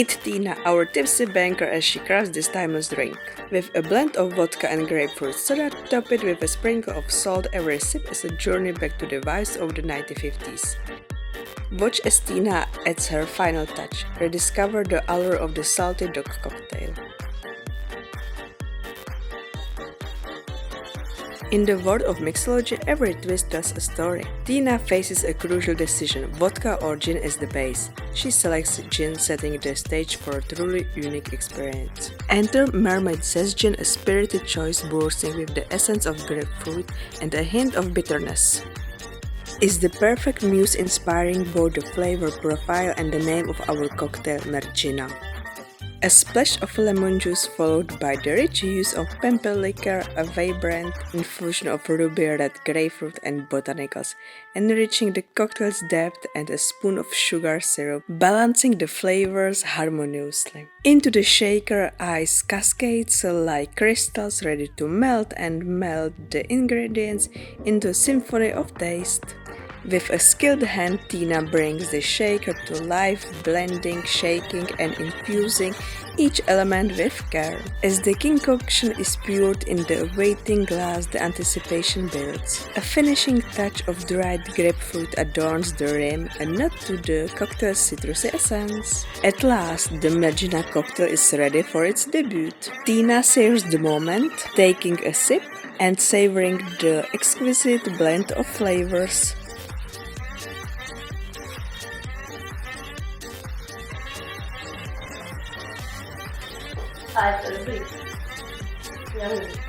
Meet Týna, our tipsy banker, as she crafts this timeless drink. With a blend of vodka and grapefruit soda, top it with a sprinkle of salt. Every sip is a journey back to the vibes of the 1950s. Watch as Týna adds her final touch, rediscover the allure of the salty dog cocktail. In the world of mixology, every twist tells a story. Týna faces a crucial decision: vodka or gin is the base. She selects gin, setting the stage for a truly unique experience. Enter Mermaid Zest Gin, a spirited choice bursting with the essence of grapefruit and a hint of bitterness. Is the perfect muse inspiring both the flavor profile and the name of our cocktail, Mergina. A splash of lemon juice followed by the rich use of pimple liquor, a vibrant infusion of ruby red grapefruit and botanicals, enriching the cocktail's depth, and a spoon of sugar syrup, balancing the flavors harmoniously. Into the shaker, ice cascades like crystals ready to melt the ingredients into a symphony of taste. With a skilled hand, Týna brings the shaker to life, blending, shaking and infusing each element with care. As the concoction is poured in the awaiting glass, the anticipation builds. A finishing touch of dried grapefruit adorns the rim, a nod to the cocktail's citrusy essence. At last, the Mergina cocktail is ready for its debut. Týna savors the moment, taking a sip and savoring the exquisite blend of flavors. To je dobrý. Yummy.